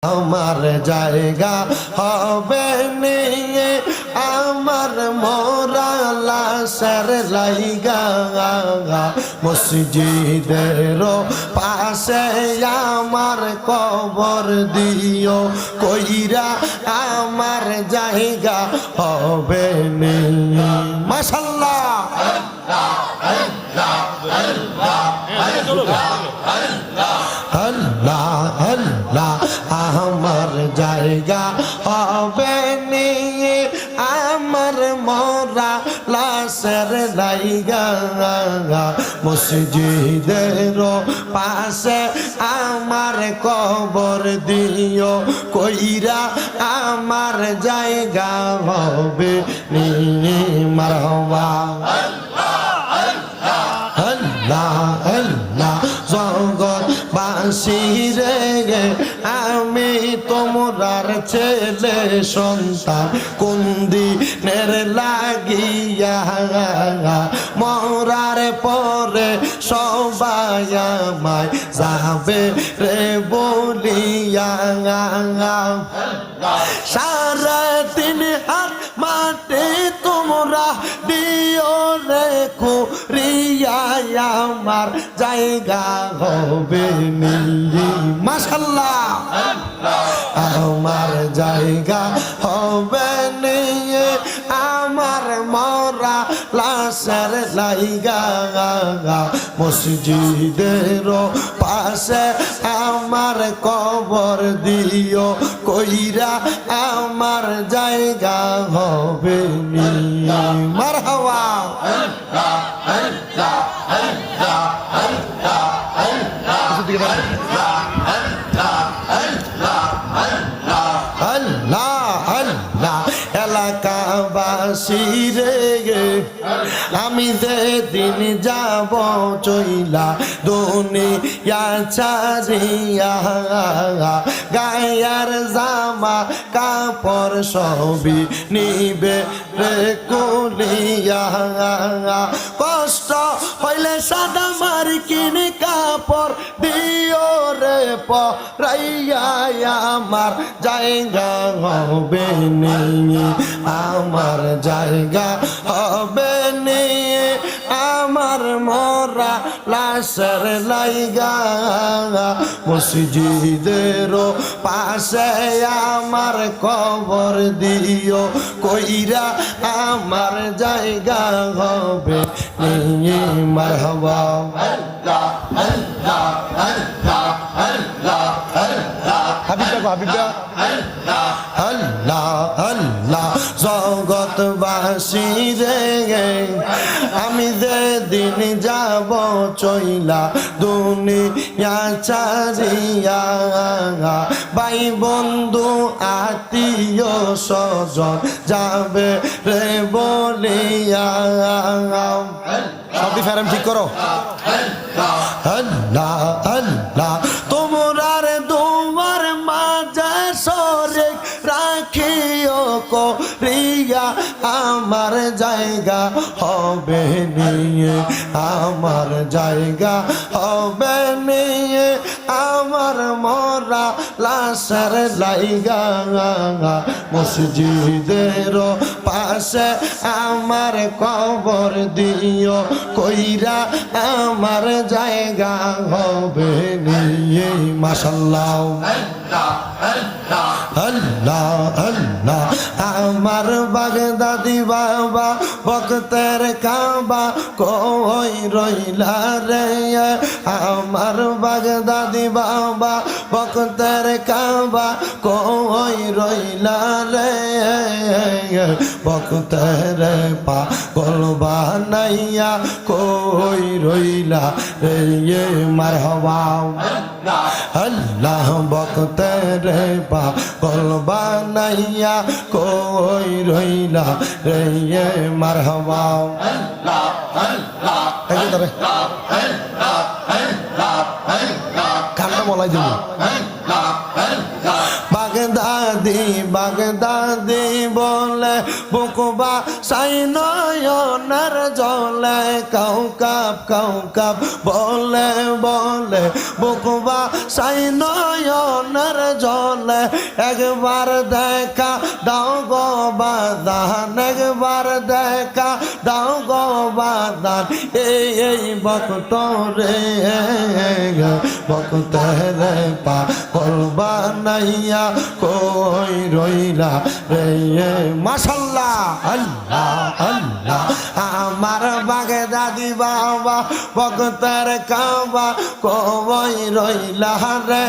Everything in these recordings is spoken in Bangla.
আমার জায়গা হবে নিয়ে আমার মোরা লাশের লাইগা মসজিদের পাশে আমার কবর দিও কইরা আমার জায়গা হবে নিয়ে মাশাআল্লাহ আল্লাহ আল্লাহ আমার জায়গা হবে নিয়ে আমার মোরা লাশের লাইগা মসজিদের পাশে আমার কবর দিও কইরা আমার জায়গা হবে নিয়ে মারহাবা আল্লাহ আল্লাহ জগৎ বাসিরে আমি তোমরার ছেলে সন্তান কোন দিনের লাগিয়া মরার পরে সবাই আমায় যাবে রে বলিয়া সারা দিন হাত মাটি তোমরা দিও রে কুরিয়া আমার জায়গা হবে নিয়ে মাশাআল্লাহ আমার জায়গা হবে নিয়ে আমার মরা লাশের লাইগা মসজিদের পাশে আমার কবর দিও কইরা আমার জায়গা হবে নিয়ে মারহাবা আল্লাহ আল্লাহ এলাকাবাসী রে আমি যেদিন যাব চইলা দুনিয়া ছাড়িয়া গায়ার জামা কাপড় সবই নিবে রে কুলিয়া কষ্ট হইলে সাদা মার্কিন কাপড় দিও রে পরাইয়া আমার জায়গা হবে নিয়ে আমার জায়গা হবে নিয়ে আমার মরা লাশের লাইগা মসজিদের পাশে আমার কবর দিও কইরা আমার জায়গা হবে নিয়ে মারহাবা আল্লাহ আল্লাহ আল্লাহ আল্লাহ আল্লাহ হাবিবা আল্লাহ আল্লাহ জগৎবাসী রে আমি যেদিন যাব চইলা দুনিয়া ছাড়িয়া ভাই বন্ধু আত্মীয় স্বজন যাবে রে বলিয়া সবই ফেরাম ঠিক করো আল্লাহ আল্লাহ তোমরার তোমার মাঝে সরে রাখিও করিয়া আমার জায়গা হবে নিয়ে আমার জায়গা হবে নিয়ে আমার মরা লাশের লাইগা মসজিদের পাশে আমার কবর দিও কইরা আমার জায়গা হবে নিয়ে মাশাআল্লাহ আল্লাহ আল্লাহ আমার বাগদাদি বাবা ভক্তের কাবা কই রইলা রে আমার বাগদাদি বাবা ভক্তের কাবা কই রইলা রে ভক্তের পাগল বানাইয়া কই রইলা রে মারহাবা আল্লাহ ভক্তের পাগল বানাইয়া কই রইলা রে মারহাবা আল্লাহ আল্লাহ কান্না বলাই দেব বাগদাদি বাগদাদি বলে বুকবা সাই নয়নের জলে কাউকাব বলে বলে বুকবা সাই নয়নের জলে একবার দেখা দাও গো বাদান একবার দেখা দাও গো বাদান এই ভক্ত রে ভক্ত রে পাগল বানাইয়া কই রইলা রে মাশাআল্লাহ আল্লাহ আল্লাহ আমার বাগদাদি বাবা ভক্তের কাবা কই রইলা রে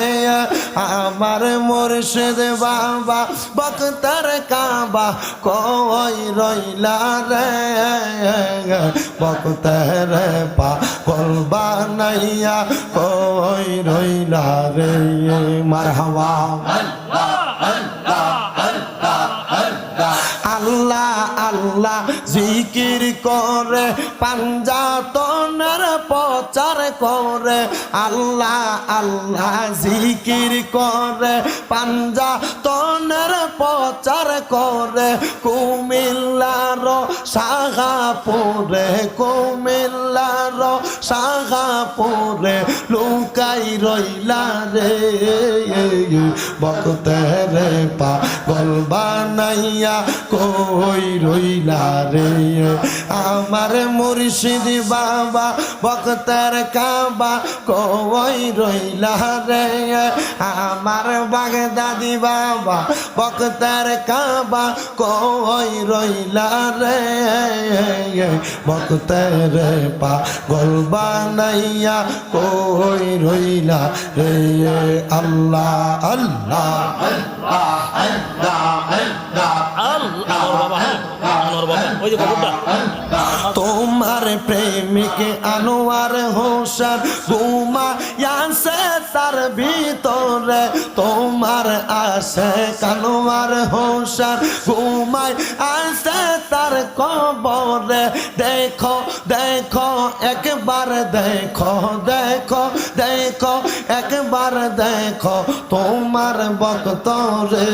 আমার মুর্শিদ বাবা ভক্তের কাবা কই রইলা রে ভক্তের পাগল বানাইয়া কই রইলা রে মারহাবা আল্লাহ আল্লাহ জিকির করে পাঞ্জাতনের প্রচার করে আল্লাহ আল্লাহ জিকির করে পাঞ্জাতনের প্রচার করে কুমিল্লার শাহাপুরে কুমিল্লার শাহাপুরে লুকাই রইলা রে ভক্তের পাগল বানাইয়া কই রইলা রে আমার মুর্শিদ বাবা ভক্তের কাবা কই রইলা রে আমার বাগদাদি বাবা ভক্তের কাবা কই রইলা রে ভক্তের পাগল বানাইয়া কই রইলা রে আল্লাহ আল্লাহ আল্লাহ তোমার প্রেমিক আনোয়ার হোসেন ঘুমায়াছে তার ভিতরে তোমার আসে আনোয়ার হোসেন ঘুমায় আসে তার কবরে দেখো দেখো একবার দেখো দেখো দেখো একবার দেখো তোমার ভক্ত রে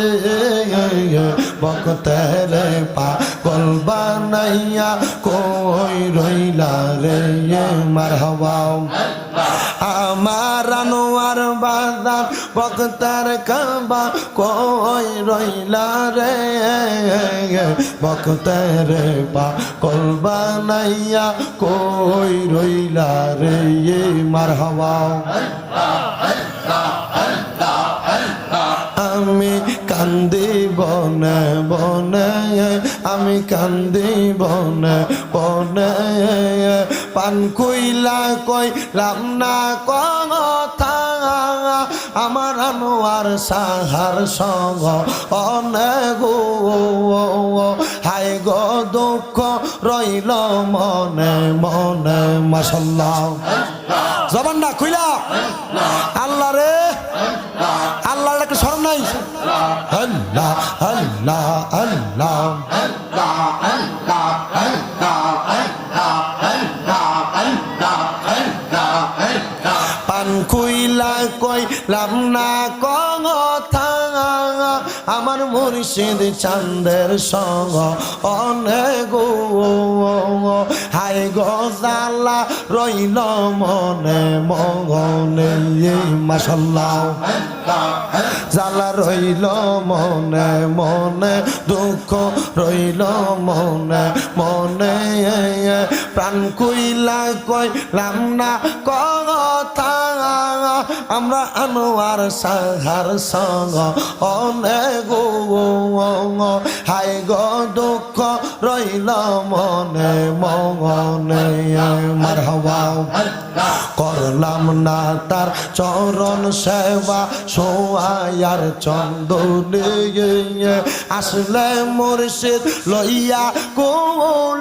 ভক্তের পাগল বানাইয়া কই রইলা রে মারহাবা আমার আনোয়ার বাজার ভক্তের কাবা কই রইলা রে ভক্তের পাগল বানাইয়া কই রইলা রে মারহাবা আমি কান্দি বনে বনে আমি কান্দি বনে বনে পান কইলা কইলাম না কথা আমার আনোয়ার সাহার সঙ্গ অনেক হাই গো দুঃখ রইল মনে মনে মাশাআল্লাহ জবানটা কইলা আল্লাহ রে আল্লাহর একটা স্মরণ নাই আল্লাহ আল্লাহ আল্লাহ পান কইলা কইলাম না কথা আমার মুর্শিদ চাঁদের সঙ্গ অনেক হাই গজালা রইল মনে মনে মাশাআল্লাহ জালা রইল মনে মনে দুঃখ রইল মনে মনে প্রাণ কইলা কইলাম না কথা আমরা আনোয়ার সাহার সঙ্গ অনেক হাই গো দুঃখ রইল মনে মনে মারহাবা করলাম না তার চরণ সেবা সোয়ার চন্দনে আসলে মুর্শিদ লইয়া কোলে